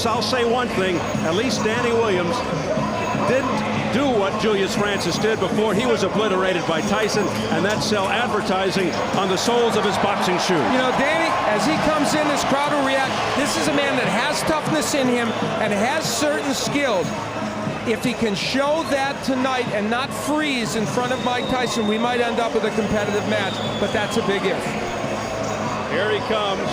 Francis, I'll say one thing. At least Danny Williams didn't do what Julius Francis did before he was obliterated by Tyson, and that's sell advertising on the soles of his boxing shoes. You know, Danny, as he comes in, this crowd will react. This is a man that has toughness in him and has certain skills. If he can show that tonight and not freeze in front of Mike Tyson, we might end up with a competitive match, but that's a big if. Here he comes.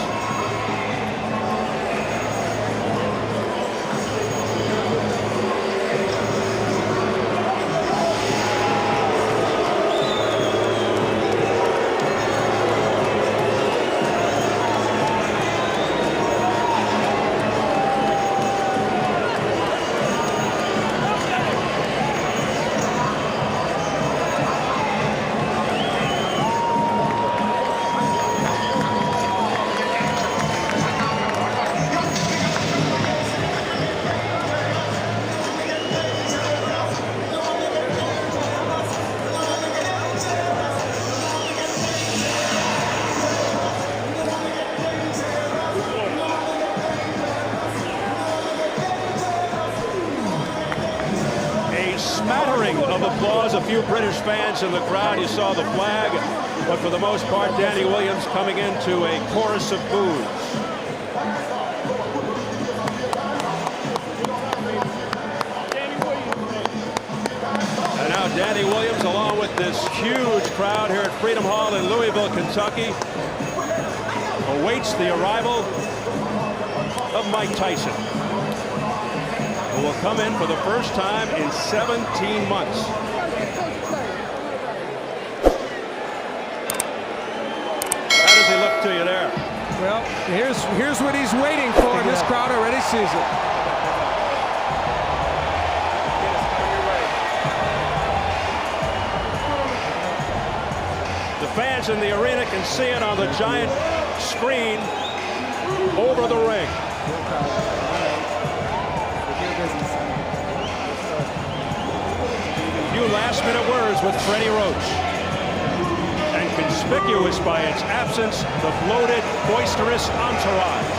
Smattering of applause, a few British fans in the crowd. You saw the flag, but for the most part, Danny Williams coming into a chorus of boos. And now Danny Williams, along with this huge crowd here at Freedom Hall in Louisville, Kentucky, awaits the arrival of Mike Tyson, who will come in for the first time in 17 months. How does he look to you there? Well, here's what he's waiting for, and this crowd already sees it. The fans in the arena can see it on the giant screen over the ring. Last-minute words with Freddie Roach, and conspicuous by its absence, the bloated, boisterous entourage.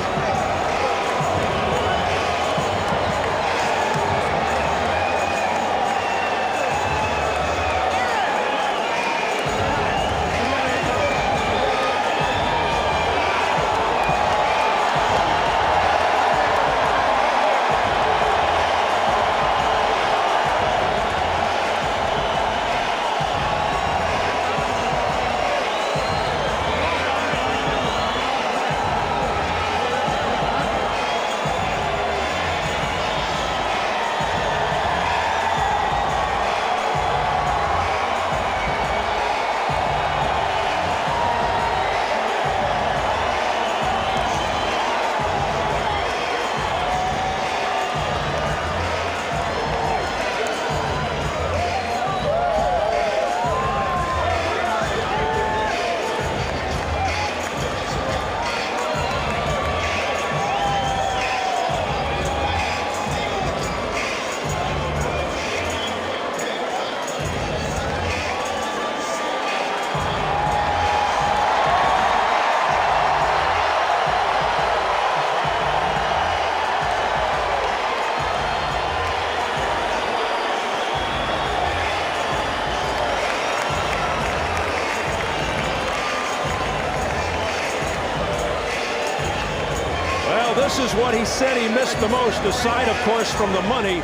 This is what he said he missed the most, aside, of course, from the money,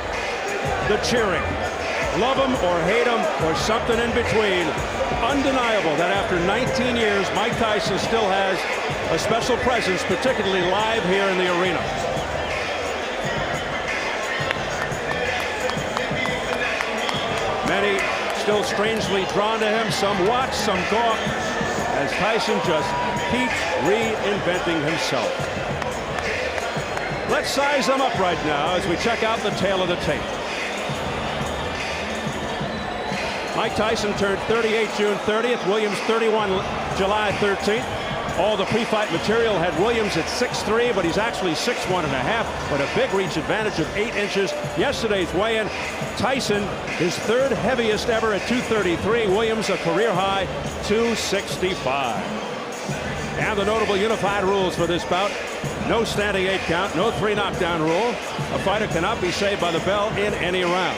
the cheering. Love him or hate him or something in between. Undeniable that after 19 years, Mike Tyson still has a special presence, particularly live here in the arena. Many still strangely drawn to him. Some watch, some gawk, as Tyson just keeps reinventing himself. Let's size them up right now as we check out the tail of the tape. Mike Tyson turned 38 June 30th, Williams 31 July 13th. All the pre-fight material had Williams at 6'3", but he's actually 6'1½", but a big reach advantage of 8 inches. Yesterday's weigh-in, Tyson, his third heaviest ever at 233. Williams, a career high, 265. And the notable unified rules for this bout. No standing 8 count, no 3 knockdown rule. A fighter cannot be saved by the bell in any round.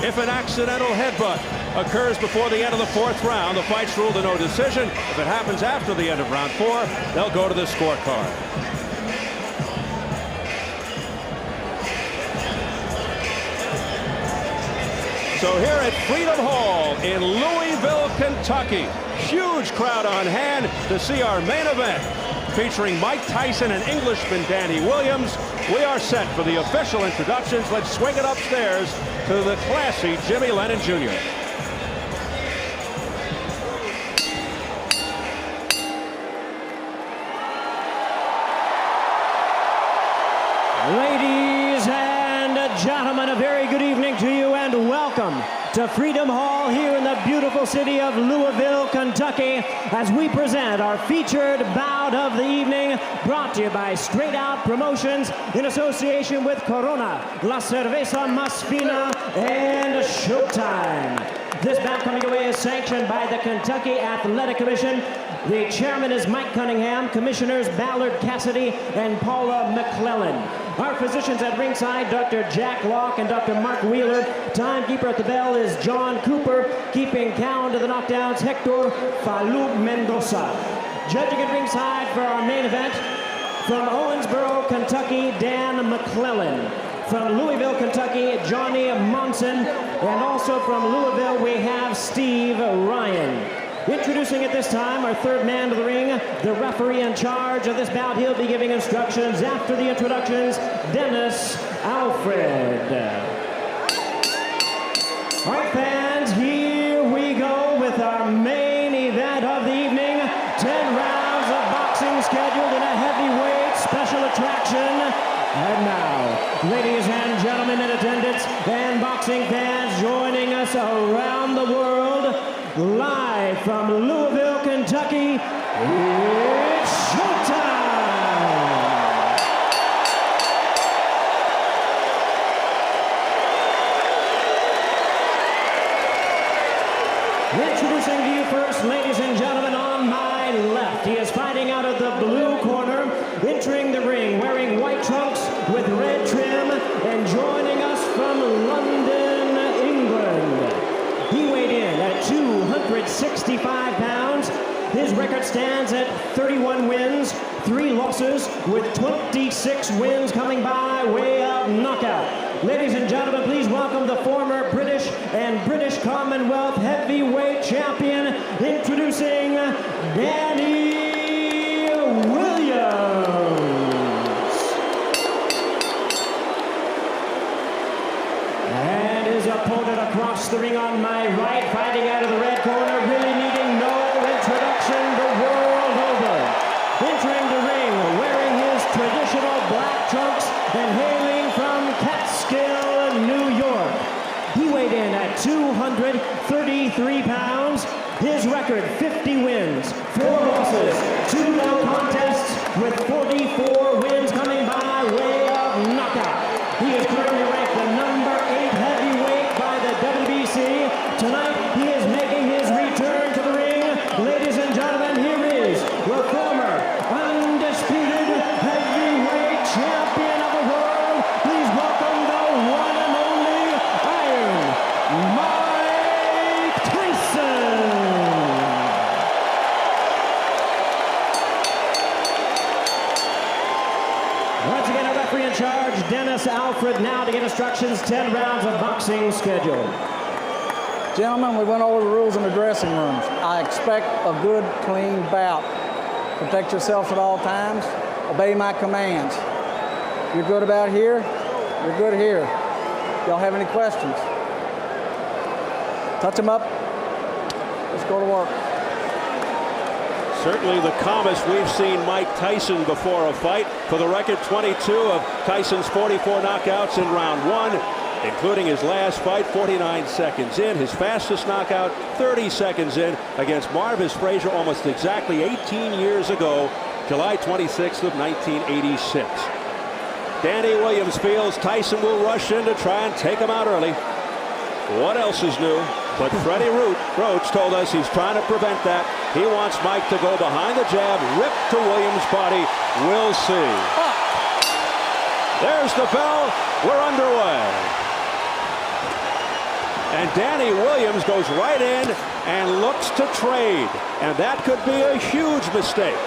If an accidental headbutt occurs before the end of the 4th round, the fight's ruled a no decision. If it happens after the end of round 4, they'll go to the scorecard. So here at Freedom Hall in Louisville, Kentucky, huge crowd on hand to see our main event. Featuring Mike Tyson and Englishman Danny Williams, we are set for the official introductions. Let's swing it upstairs to the classy Jimmy Lennon Jr. Ladies and gentlemen, a very good evening to you and welcome to Freedom Hall here in the beautiful city of Louisville, Kentucky, as we present our featured bout of the evening, brought to you by Straight Out Promotions in association with Corona, La Cerveza Más Fina, and Showtime. This bout coming away is sanctioned by the Kentucky Athletic Commission. The chairman is Mike Cunningham, commissioners Ballard Cassidy and Paula McClellan. Our physicians at ringside, Dr. Jack Locke and Dr. Mark Wheeler. Timekeeper at the bell is John Cooper. Keeping count of the knockdowns, Hector Falub Mendoza. Judging at ringside for our main event, from Owensboro, Kentucky, Dan McClellan. From Louisville, Kentucky, Johnny Monson. And also from Louisville, we have Steve Ryan. Introducing at this time our third man to the ring, the referee in charge of this bout. He'll be giving instructions after the introductions, Dennis Alfred. All right, fans, here we go with our main event of the evening. 10 rounds of boxing scheduled in a heavyweight special attraction. And now, ladies and gentlemen in attendance and boxing fans joining us around the world, live from Louisville, Kentucky, it's showtime! Introducing to you first, ladies and gentlemen, on my left, he is fighting out of the blue corner, entering the ring, wearing white trunks with red trim, and joining us from London, England. He weighed in at 265 pounds. His record stands at 31 wins, 3 losses, with 26 wins coming by way of knockout. Ladies and gentlemen, please welcome the former British and British Commonwealth heavyweight champion, introducing Danny Williams. And his opponent across the ring on my right, fighting out of the red corner, really needing no introduction the world over. Entering the ring, wearing his traditional black trunks and hailing from Catskill, New York. He weighed in at 233 pounds. His record, 50 wins, 4 losses, 2 no contests, with 44 wins coming by way of knockout. He is currently ranked the number 8 heavyweight by the WBC. Tonight, he is making his return to the ring. Ladies and gentlemen, here is the former undisputed heavyweight champion of the world. Please welcome the one and only Iron Mike Tyson. Once again, a referee in charge, Dennis Alfred, now to get instructions, 10 rounds of boxing scheduled. Gentlemen, we went over the rules in the dressing rooms. I expect a good, clean bout. Protect yourselves at all times. Obey my commands. You're good about here, you're good here. Y'all have any questions? Touch them up. Let's go to work. Certainly the calmest we've seen Mike Tyson before a fight. For the record, 22 of Tyson's 44 knockouts in round 1, including his last fight, 49 seconds in. His fastest knockout, 30 seconds in, against Marvis Frazier almost exactly 18 years ago, July 26th of 1986. Danny Williams feels Tyson will rush in to try and take him out early. What else is new? But Freddie Roach told us he's trying to prevent that. He wants Mike to go behind the jab, rip to Williams' body. We'll see. There's the bell. We're underway. And Danny Williams goes right in and looks to trade. And that could be a huge mistake.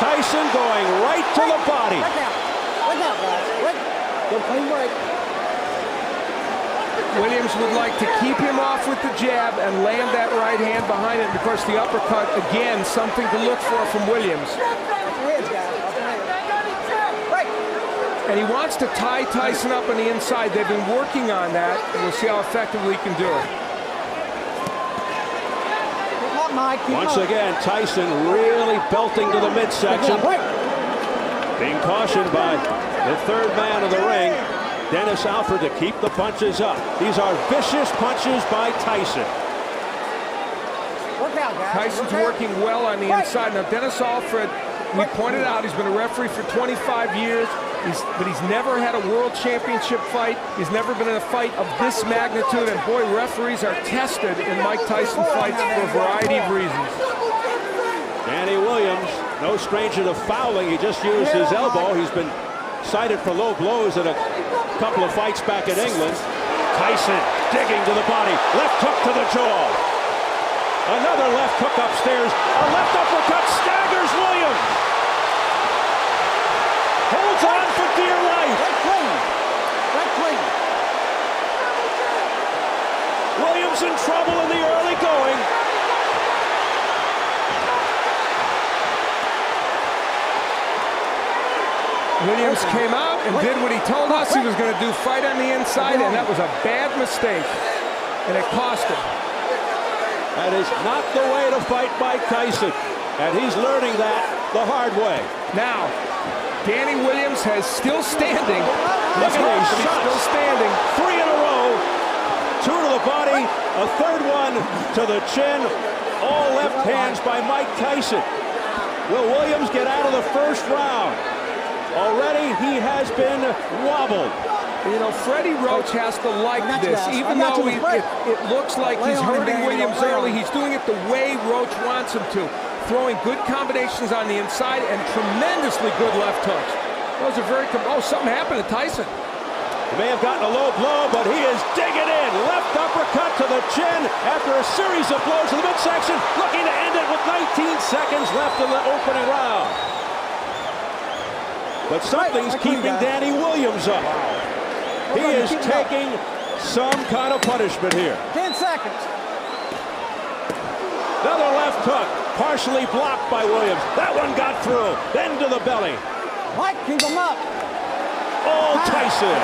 Tyson going right to the body. Break out, guys. Good clean break. Williams would like to keep him off with the jab and land that right hand behind it. And of course, the uppercut, again, something to look for from Williams. And he wants to tie Tyson up on the inside. They've been working on that, and we'll see how effectively he can do it. Once again, Tyson really belting to the midsection. Being cautioned by the third man of the ring, Dennis Alford, to keep the punches up. These are vicious punches by Tyson. Tyson's working well on the inside. Now, Dennis Alford, we pointed out, he's been a referee for 25 years. But he's never had a world championship fight. He's never been in a fight of this magnitude. And boy, referees are tested in Mike Tyson fights for a variety of reasons. Danny Williams, no stranger to fouling. He just used his elbow. He's been cited for low blows in a couple of fights back in England. Tyson digging to the body. Left hook to the jaw. Another left hook upstairs. A left uppercut staggers Williams. Holds on for dear life. That's clean. Williams in trouble in the early going. Williams came out and did what he told us he was going to do, fight on the inside, and that was a bad mistake, and it cost him. That is not the way to fight Mike Tyson, and he's learning that the hard way. Now, Danny Williams has still standing. Look at these He's shots. still standing. 3 in a row. 2 to the body. A third one to the chin. All left hands by Mike Tyson. Will Williams get out of the first round? Already he has been wobbled. You know, Freddie Roach has to like this, even though it looks like he's hurting Williams early. He's doing it the way Roach wants him to. Throwing good combinations on the inside and tremendously good left hooks. Those are very, something happened to Tyson. He may have gotten a low blow, but he is digging in. Left uppercut to the chin after a series of blows to the midsection. Looking to end it with 19 seconds left in the opening round. But something's keeping Danny Williams up. He is taking some kind of punishment here. 10 seconds. Another left hook, partially blocked by Williams. That one got through, then to the belly. Mike, keep him up. Oh, Tyson.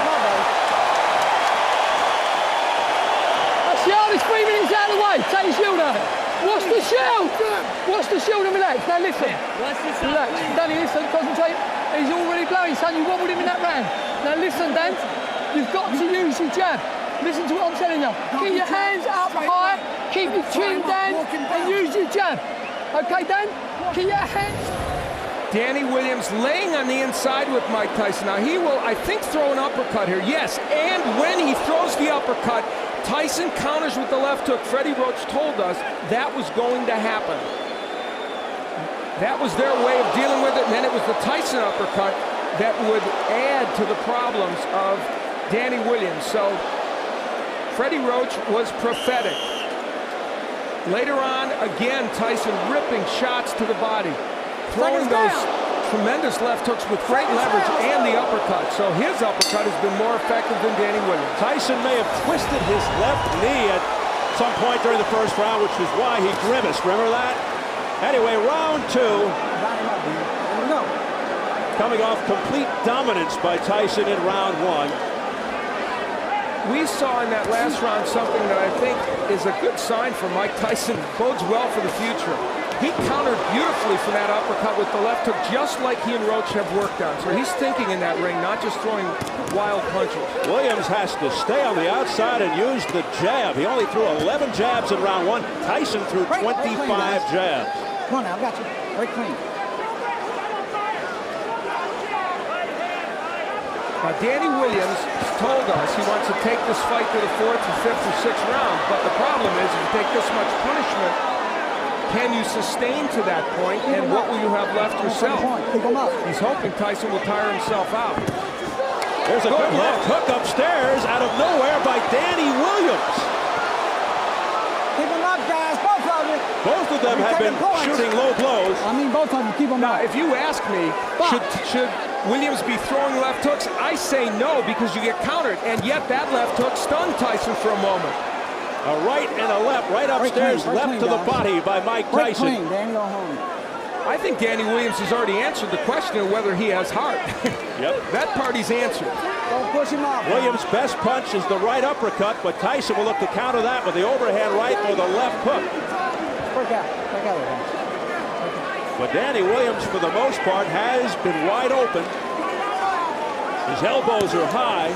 That's the hardest 3 minutes out of the way. Take your shield out. Watch the shield. Watch the shield and relax. Now listen. Relax. Danny, listen, concentrate. He's already blowing, son. You wobbled him in that round. Now listen, Dan. You've got to use your jab. Listen to what I'm telling you. Keep your hands up high, keep your chin down, and use your jab. Okay, Dan? Keep your hands. Danny Williams laying on the inside with Mike Tyson. Now he will, I think, throw an uppercut here. Yes, and when he throws the uppercut, Tyson counters with the left hook. Freddie Roach told us that was going to happen. That was their way of dealing with it, and then it was the Tyson uppercut that would add to the problems of Danny Williams. So Freddie Roach was prophetic. Later on, again, Tyson ripping shots to the body, throwing those tremendous left hooks with great leverage and the uppercut. So his uppercut has been more effective than Danny Williams. Tyson may have twisted his left knee at some point during the first round, which is why he grimaced. Remember that? Anyway, round 2. Coming off complete dominance by Tyson in round 1. We saw in that last round something that I think is a good sign for Mike Tyson. Bodes well for the future. He countered beautifully from that uppercut with the left hook, just like he and Roach have worked on. So he's thinking in that ring, not just throwing wild punches. Williams has to stay on the outside and use the jab. He only threw 11 jabs in round 1. Tyson threw 25 jabs. Come on now, I got you. Break clean. Now, Danny Williams told us he wants to take this fight to the 4th or 5th or 6th round, but the problem is if you take this much punishment, can you sustain to that point, and what will you have left yourself? Keep him up. He's hoping Tyson will tire himself out. There's a good left hook upstairs out of nowhere by Danny Williams. Keep him up, guys. Both of you. Both of them have been shooting low blows. I mean, both of them. Keep him Now, up. if you ask me, should Williams be throwing left hooks? I say no, because you get countered, and yet that left hook stunned Tyson for a moment. A right and a left, right upstairs, left to the body by Mike Tyson. Clean, Danny, go home. I think Danny Williams has already answered the question of whether he has heart. Yep. That part he's answered. Don't push him off. Williams' best punch is the right uppercut, but Tyson will look to counter that with the overhand right or the left hook. Break out. Break out of there. But Danny Williams, for the most part, has been wide open. His elbows are high,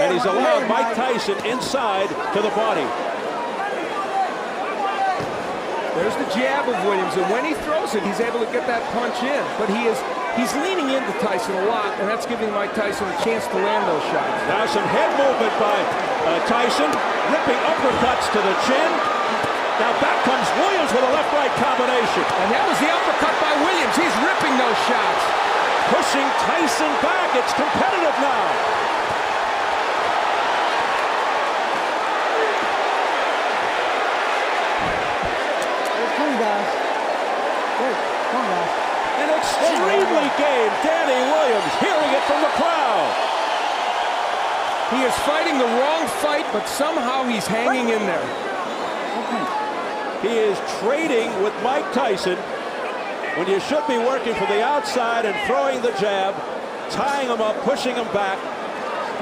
and he's allowed Mike Tyson inside to the body. There's the jab of Williams, and when he throws it, he's able to get that punch in. But he's leaning into Tyson a lot, and that's giving Mike Tyson a chance to land those shots. Now some head movement by Tyson, ripping uppercuts to the chin. Now back comes Williams with a left-right combination. And that was the uppercut by Williams. He's ripping those shots. Pushing Tyson back. It's competitive now. Come on, guys. Wait, come on, guys. An extremely game Danny Williams, hearing it from the crowd. He is fighting the wrong fight, but somehow he's hanging in there. He is trading with Mike Tyson when you should be working from the outside and throwing the jab, tying him up, pushing him back,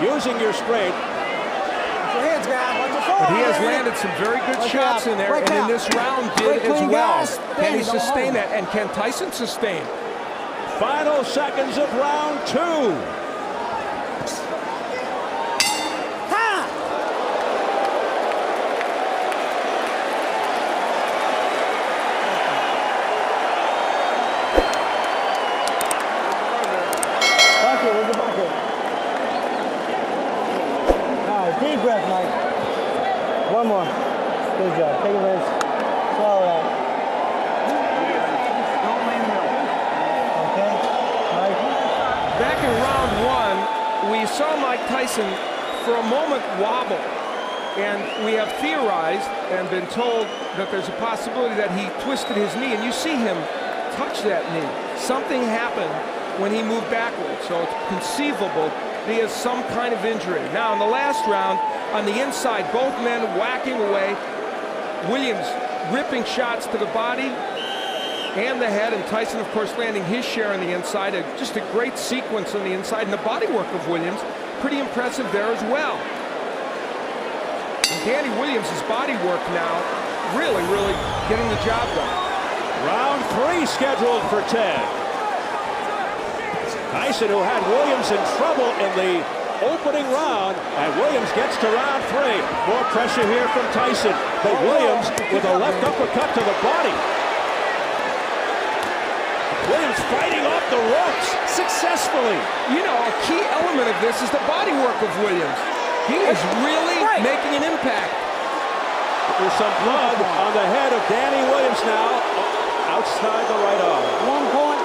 using your strength. Watch your heads, guys. Watch your forward. But he has landed some very good shots in there, and in this round did as well. Can he sustain that? And can Tyson sustain? Final seconds of round 2. Deep breath, Mike. One more. Good job. Take a rest. Swallow that. Don't lean the middle. Okay? Mike? Back in round 1, we saw Mike Tyson for a moment wobble. And we have theorized and been told that there's a possibility that he twisted his knee. And you see him touch that knee. Something happened when he moved backwards. So it's conceivable he has some kind of injury. Now, in the last round, on the inside, both men whacking away. Williams ripping shots to the body and the head, and Tyson, of course, landing his share on the inside. Just a great sequence on the inside, and the body work of Williams, pretty impressive there as well. And Danny Williams' body work now, really getting the job done. Round 3 scheduled for 10. Tyson, who had Williams in trouble in the opening round, and Williams gets to round 3. More pressure here from Tyson, but Williams with a left uppercut to the body. Williams fighting off the ropes successfully. You know, a key element of this is the body work of Williams. He is really making an impact. There's some blood on the head of Danny Williams now, outside the right arm. 1 point.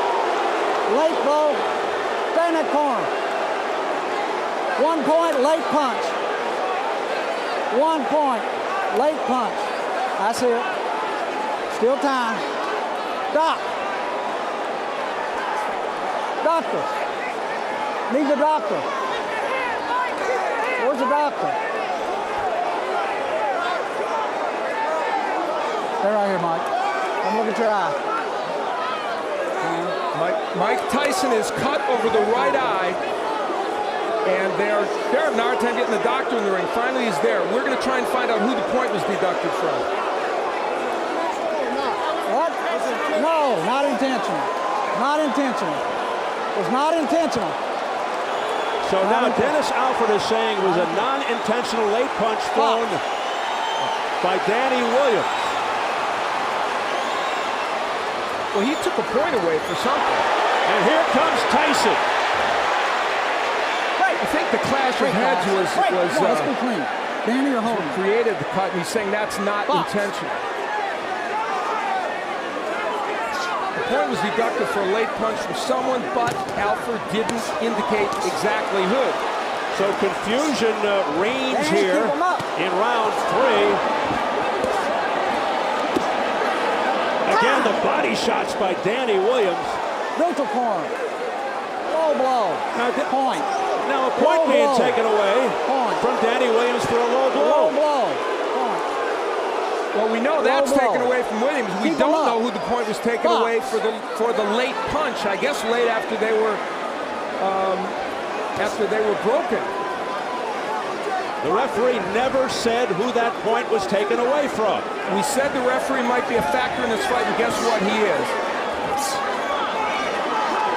Late blow. Stay in that corner. 1 point, late punch. 1 point, late punch. That's it. Still time. Stop. Doctor. Need the doctor. Where's the doctor? They're right here, Mike. Come look at your eye. Mike Tyson is cut over the right eye, and they're having a hard time getting the doctor in the ring. Finally, he's there. We're going to try and find out who the point was deducted from. What? No, not intentional. Not intentional. It was not intentional. So now Dennis Alford is saying it was a non-intentional late punch thrown by Danny Williams. Well, he took a point away for something. And here comes Tyson. Right. If think the clash of heads was let's be clean. Danny or Holden? Created the cut, and he's saying that's not intentional. The point was deducted for a late punch from someone, but Alfred didn't indicate exactly who. So confusion reigns here in round 3. Again, the body shots by Danny Williams. Neutral corner. Low blow. Point. Now a point being taken away from Danny Williams for a low blow. Low blow. Point. Well, we know that's taken away from Williams. We don't know who the point was taken away for the late punch. I guess late after they were broken. The referee never said who that point was taken away from. We said the referee might be a factor in this fight, and guess what? He is.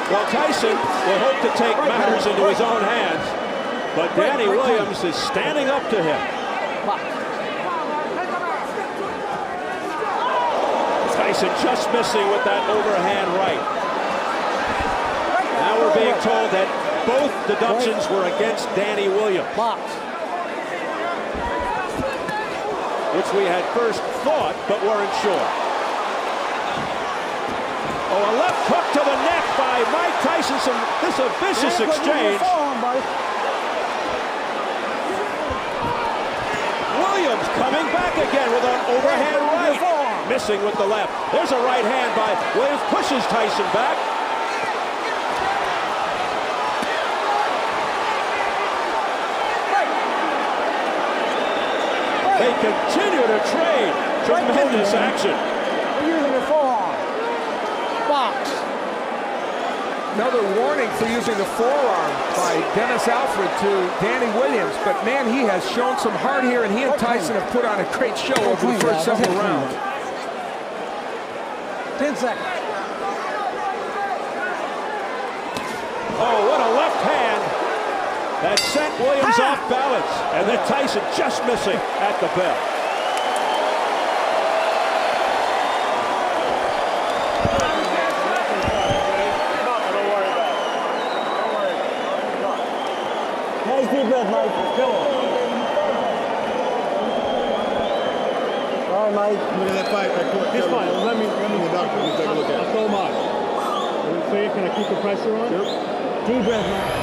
Well, Tyson will hope to take matters into his own hands, but Danny Williams is standing up to him. Tyson just missing with that overhand right. Now we're being told that both deductions were against Danny Williams, which we had first thought but weren't sure. Oh, a left hook to the neck by Mike Tyson. This is a vicious exchange. Williams coming back again with an overhand right. Missing with the left. There's a right hand by Williams. Pushes Tyson back. They continue to trade. Tremendous action. Using the forearm. Box. Another warning for using the forearm by Dennis Alfred to Danny Williams. But man, he has shown some heart here, and he and Tyson have put on a great show over the first several rounds. 10 seconds. Oh, what a left hand that sent Williams off balance. And then Tyson just missing at the bell. Nice deep breath, Mike. Go on. All right, Mike. Look at that fight. This fight. Let me The doctor, let me take a look at it. I'll throw him out. Can I keep the pressure on? Sure. Deep breath, Mike.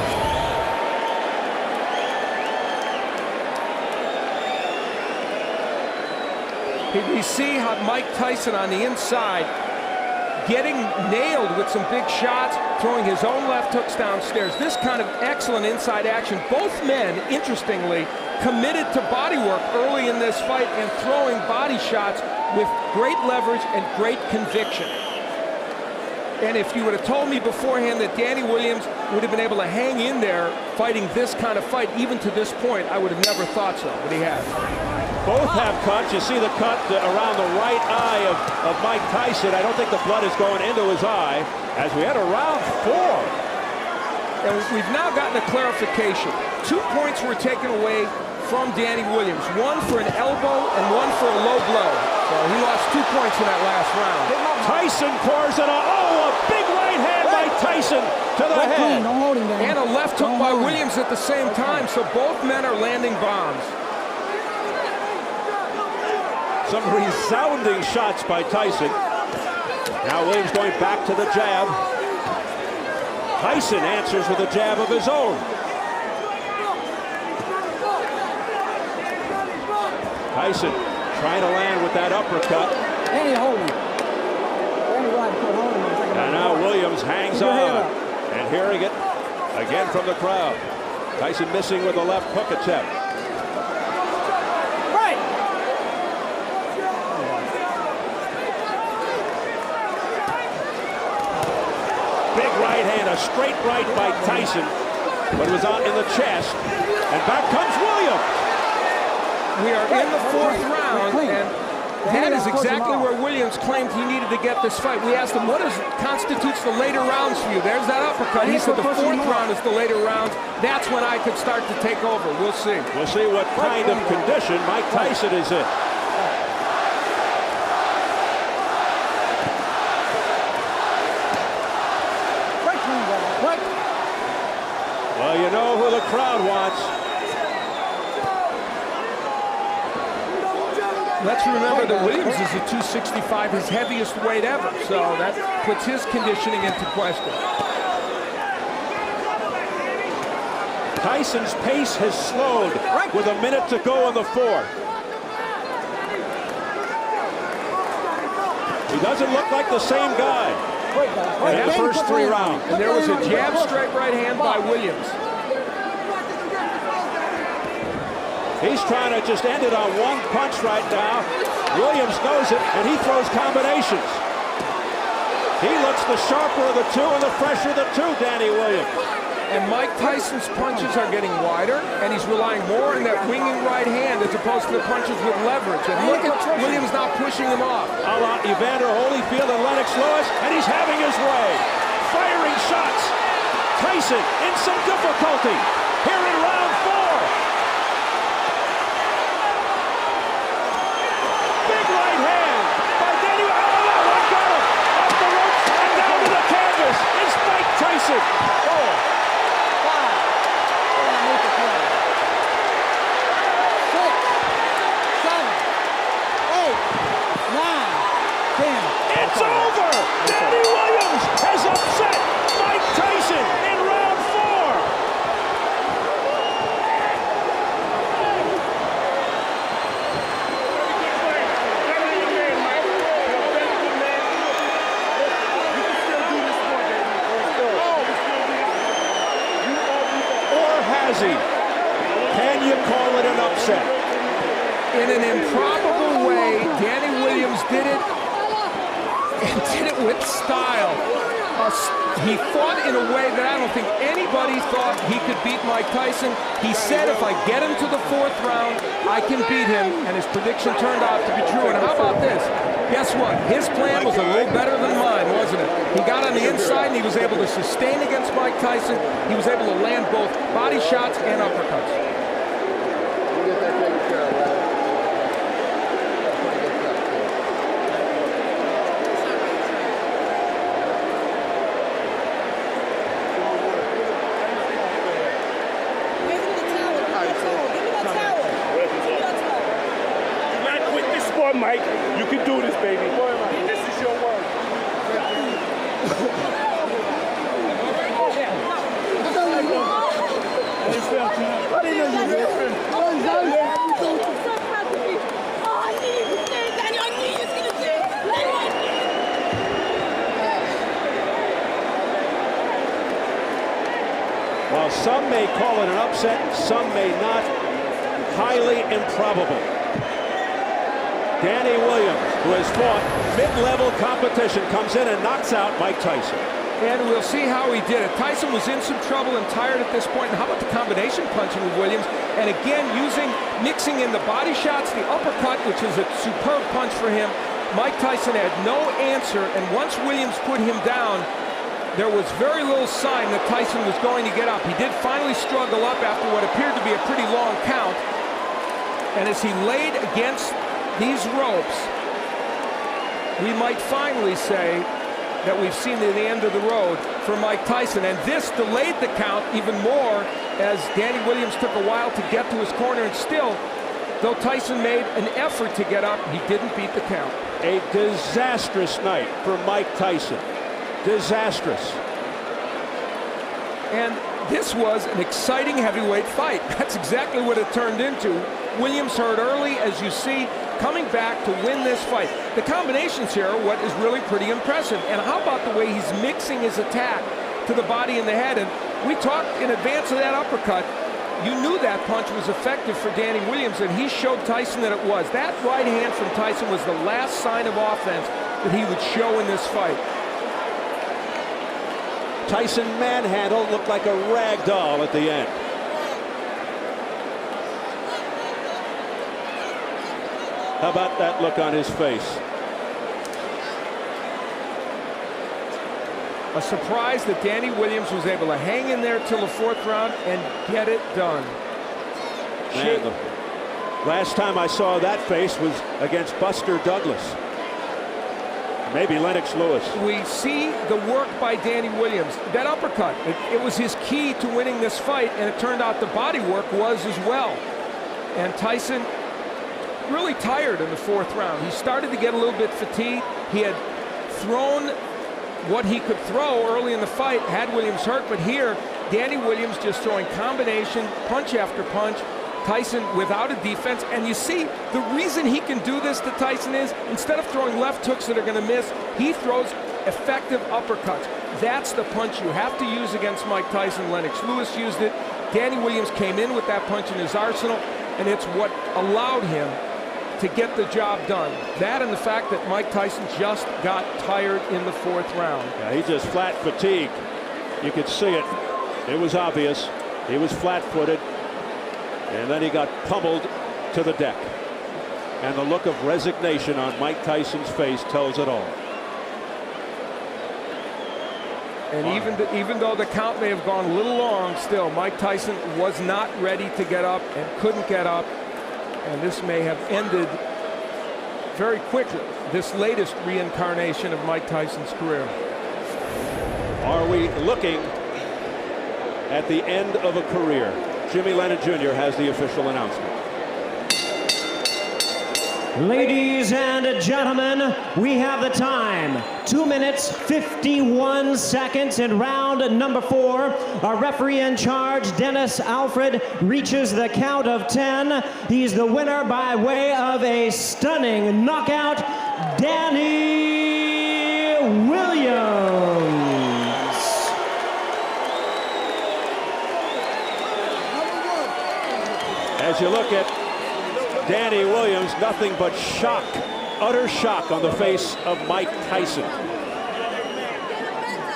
You see how Mike Tyson on the inside getting nailed with some big shots, throwing his own left hooks downstairs. This kind of excellent inside action. Both men, interestingly, committed to body work early in this fight and throwing body shots with great leverage and great conviction. And if you would have told me beforehand that Danny Williams would have been able to hang in there fighting this kind of fight, even to this point, I would have never thought so, but he has. Both have cuts. You see the cut around the right eye of Mike Tyson. I don't think the blood is going into his eye as we had a round 4. And we've now gotten a clarification. 2 points were taken away from Danny Williams. One for an elbow and one for a low blow. So he lost 2 points in that last round. Tyson pours it on. Oh, a big right hand by Tyson to the head. Don't hold him down. And a left hook by Williams at the same time. So both men are landing bombs. Some resounding shots by Tyson. Now Williams going back to the jab. Tyson answers with a jab of his own. Tyson trying to land with that uppercut. Danny holding. Danny right foot holding. And now Williams hangs on. And hearing it again from the crowd. Tyson missing with a left hook attempt. Big right hand, a straight right by Tyson, but it was out in the chest. And back comes Williams. We are in the 4th round, and that is exactly where Williams claimed he needed to get this fight. We asked him, what constitutes the later rounds for you? There's that uppercut. He said the 4th round is the later rounds. That's when I could start to take over. We'll see. We'll see what kind of condition Mike Tyson is in. Well, you know who the crowd wants. Let's remember that Williams is at 265, his heaviest weight ever, so that puts his conditioning into question. Tyson's pace has slowed with a minute to go in the fourth. He doesn't look like the same guy in the first 3 rounds. And there was a jab straight right hand by Williams. He's trying to just end it on one punch right now. Williams knows it, and he throws combinations. He looks the sharper of the two and the fresher of the two, Danny Williams. And Mike Tyson's punches are getting wider, and he's relying more on that winging right hand as opposed to the punches with leverage. And look at Williams now pushing him off. A la Evander Holyfield and Lennox Lewis, and he's having his way. Firing shots. Tyson in some difficulty here in round 4. Big right hand by Danny. Oh, that one got him. Off the ropes and down to the canvas. It's Mike Tyson. 10. It's over! Danny Williams has upset Mike Tyson in round 4. Or has he? Can you call it an upset? In an improbable way, Danny Williams did it, and did it with style. He fought in a way that I don't think anybody thought he could beat Mike Tyson. He said, if I get him to the 4th round, I can beat him, and his prediction turned out to be true. And how about this? Guess what? His plan was a little better than mine, wasn't it? He got on the inside, and he was able to sustain against Mike Tyson. He was able to land both body shots and uppercuts. Mike, you can do this, baby. This is your word. While some may call it an upset, some may not. Highly improbable. Danny Williams, who has fought mid-level competition, comes in and knocks out Mike Tyson. And we'll see how he did it. Tyson was in some trouble and tired at this point. And how about the combination punching with Williams? And again, mixing in the body shots, the uppercut, which is a superb punch for him. Mike Tyson had no answer, and once Williams put him down, there was very little sign that Tyson was going to get up. He did finally struggle up after what appeared to be a pretty long count. And as he laid against these ropes, we might finally say that we've seen the end of the road for Mike Tyson. And this delayed the count even more as Danny Williams took a while to get to his corner. And still, though Tyson made an effort to get up, he didn't beat the count. A disastrous night for Mike Tyson. Disastrous. And this was an exciting heavyweight fight. That's exactly what it turned into. Williams hurt early, as you see, coming back to win this fight. The combinations here are what is really pretty impressive. And how about the way he's mixing his attack to the body and the head? And we talked in advance of that uppercut. You knew that punch was effective for Danny Williams, and he showed Tyson that it was. That right hand from Tyson was the last sign of offense that he would show in this fight. Tyson manhandled, looked like a rag doll at the end. How about that look on his face? A surprise that Danny Williams was able to hang in there till the 4th round and get it done. Man, the last time I saw that face was against Buster Douglas. Maybe Lennox Lewis. We see the work by Danny Williams. That uppercut, it was his key to winning this fight, and it turned out the body work was as well. And Tyson really tired in the fourth round. He started to get a little bit fatigued. He had thrown what he could throw early in the fight, had Williams hurt, but here, Danny Williams just throwing combination, punch after punch. Tyson without a defense, and you see the reason he can do this to Tyson is instead of throwing left hooks that are going to miss, he throws effective uppercuts. That's the punch you have to use against Mike Tyson. Lennox Lewis used it. Danny Williams came in with that punch in his arsenal, and it's what allowed him to get the job done. That and the fact that Mike Tyson just got tired in the fourth round. Yeah, he just flat fatigued. You could see it. It was obvious. He was flat-footed. And then he got pummeled to the deck. And the look of resignation on Mike Tyson's face tells it all. And even though the count may have gone a little long, still, Mike Tyson was not ready to get up and couldn't get up. And this may have ended very quickly, this latest reincarnation of Mike Tyson's career. Are we looking at the end of a career? Jimmy Lennon Jr. has the official announcement. Ladies and gentlemen, we have the time. 2 minutes, 51 seconds in round number 4. Our referee in charge, Dennis Alfred, reaches the count of 10. He's the winner by way of a stunning knockout, Danny Williams. As you look at Danny Williams, nothing but shock, utter shock on the face of Mike Tyson.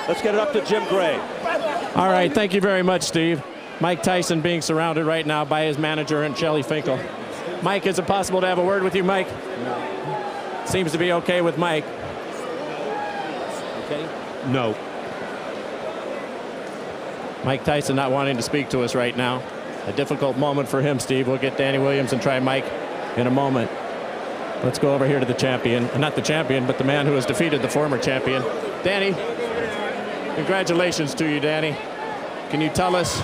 Let's get it up to Jim Gray. All right, thank you very much, Steve. Mike Tyson being surrounded right now by his manager and Shelly Finkel. Mike, is it possible to have a word with you, Mike? No. Seems to be okay with Mike. Okay? No. Mike Tyson not wanting to speak to us right now. A difficult moment for him, Steve. We'll get Danny Williams and try Mike in a moment. Let's go over here to the champion. Not the champion, but the man who has defeated the former champion. Danny, congratulations to you, Danny. Can you tell us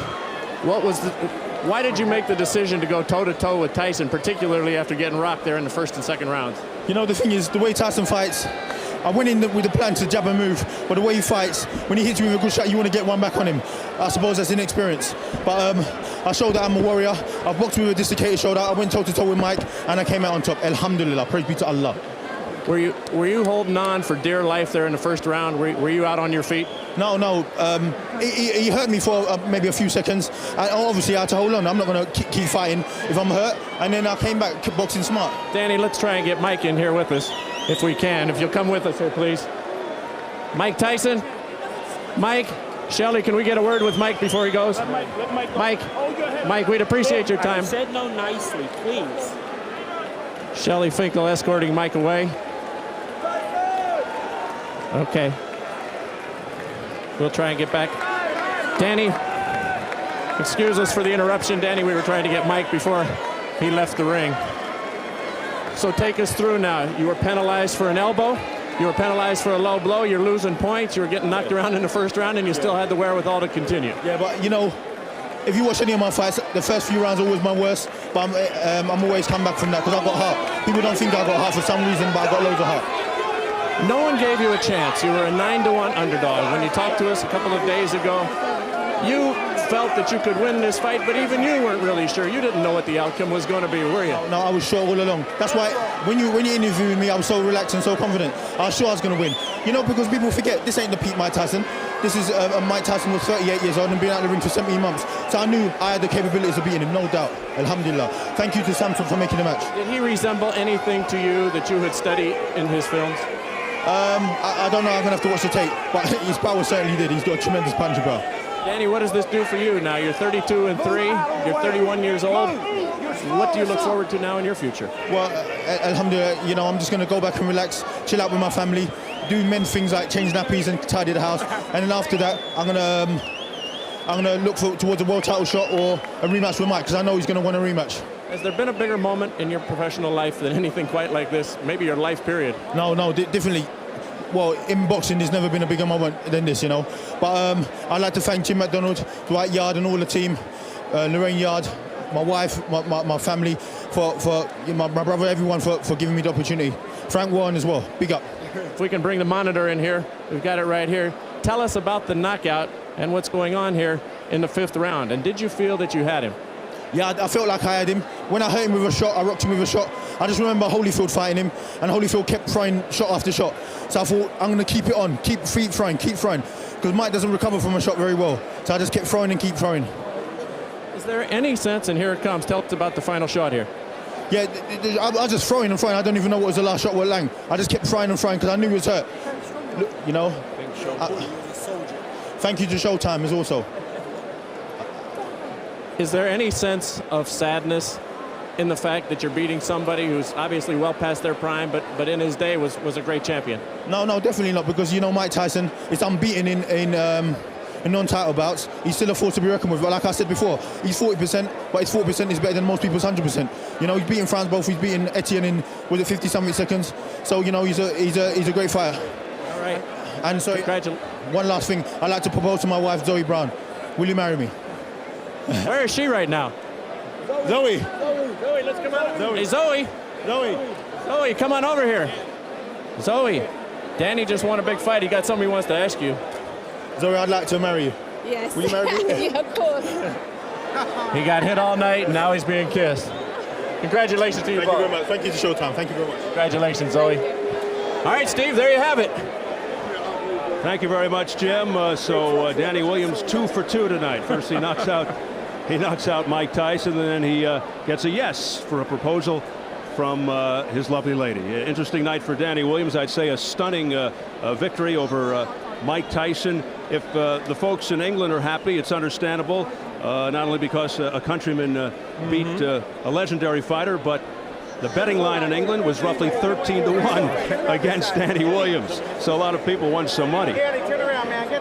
why did you make the decision to go toe-to-toe with Tyson, particularly after getting rocked there in the first and second rounds? You know, the thing is, the way Tyson fights, I went in with the plan to jab and move, but the way he fights, when he hits you with a good shot, you want to get one back on him. I suppose that's inexperience. But I showed that I'm a warrior. I've boxed with a dislocated shoulder. I went toe-to-toe with Mike, and I came out on top. Alhamdulillah, praise be to Allah. Were you holding on for dear life there in the first round? Were you out on your feet? No. He hurt me for maybe a few seconds. And obviously, I had to hold on. I'm not going to keep fighting if I'm hurt. And then I came back boxing smart. Danny, let's try and get Mike in here with us, if we can. If you'll come with us here, please. Mike Tyson? Mike? Shelly, can we get a word with Mike before he goes? Mike, we'd appreciate your time. I said no nicely, please. Shelly Finkel escorting Mike away. Okay. We'll try and get back. Danny, excuse us for the interruption. Danny, we were trying to get Mike before he left the ring. So take us through now. You were penalized for an elbow. You were penalized for a low blow. You're losing points. You were getting knocked around in the first round, and you still had the wherewithal to continue. Yeah, but you know, if you watch any of my fights, the first few rounds are always my worst. But I'm always come back from that because I've got heart. People don't think I got heart for some reason, but I got loads of heart. No one gave you a chance. You were a 9-1 underdog. When you talked to us a couple of days ago, you felt that you could win this fight, but even you weren't really sure. You didn't know what the outcome was going to be, were you? No, I was sure all along. That's why when you interviewed me, I was so relaxed and so confident. I was sure I was going to win. You know, because people forget, this ain't the peak Mike Tyson. This is Mike Tyson was 38 years old and been out of the ring for 17 months. So I knew I had the capabilities of beating him, no doubt. Alhamdulillah. Thank you to Samson for making the match. Did he resemble anything to you that you had studied in his films? I don't know, I'm going to have to watch the tape, but his power certainly did. He's got a tremendous punch power. Danny, what does this do for you now? You're 32-3, you're 31 years old. What do you look forward to now in your future? Well, alhamdulillah, you know, I'm just going to go back and relax, chill out with my family, do men things like change nappies and tidy the house, and then after that, I'm going to look towards a world title shot or a rematch with Mike, because I know he's going to want a rematch. Has there been a bigger moment in your professional life than anything quite like this? Maybe your life period? No, definitely. well, in boxing, there's never been a bigger moment than this, you know. But I'd like to thank Jim McDonald, Dwight Yard, and all the team, Lorraine Yard, my wife, my family, for my brother, everyone for giving me the opportunity. Frank Warren as well. Big up. If we can bring the monitor in here, we've got it right here. Tell us about the knockout and what's going on here in the 5th round. And did you feel that you had him? Yeah, I felt like I had him. When I hit him with a shot, I rocked him with a shot. I just remember Holyfield fighting him, and Holyfield kept throwing shot after shot. So I thought, I'm going to keep it on, keep throwing, because Mike doesn't recover from a shot very well. So I just kept throwing and keep throwing. Is there any sense, and here it comes, tell us about the final shot here. Yeah, I was just throwing and throwing. I don't even know what was the last shot with Lang. I just kept throwing and throwing because I knew he was hurt. You know? Thank you to Showtime as also. Is there any sense of sadness in the fact that you're beating somebody who's obviously well past their prime, but in his day was a great champion? No, definitely not, because you know Mike Tyson is unbeaten in non-title bouts. He's still a force to be reckoned with. But like I said before, he's 40%, but his 40% is better than most people's 100%. You know, he's beaten Franz both. He's beaten Etienne in 50-something seconds. So you know, he's a great fighter. All right. And so, one last thing, I'd like to propose to my wife Zoe Brown. Will you marry me? Where is she right now? Zoe, let's come out. Hey, Zoe, come on over here. Zoe, Danny just won a big fight. He got something he wants to ask you. Zoe, I'd like to marry you. Yes. Will you marry me? Yeah, of course. He got hit all night, and now he's being kissed. Congratulations to you both. Thank you very much. Thank you to Showtime. Thank you very much. Congratulations, Zoe. All right, Steve, there you have it. Thank you very much, Jim. So Danny Williams 2 for 2 tonight. First he knocks out Mike Tyson, and then he gets a yes for a proposal from his lovely lady. Interesting night for Danny Williams. I'd say a stunning victory over Mike Tyson. If the folks in England are happy, it's understandable. Not only because a countryman beat a legendary fighter, but the betting line in England was roughly 13-1 against Danny Williams. So a lot of people won some money.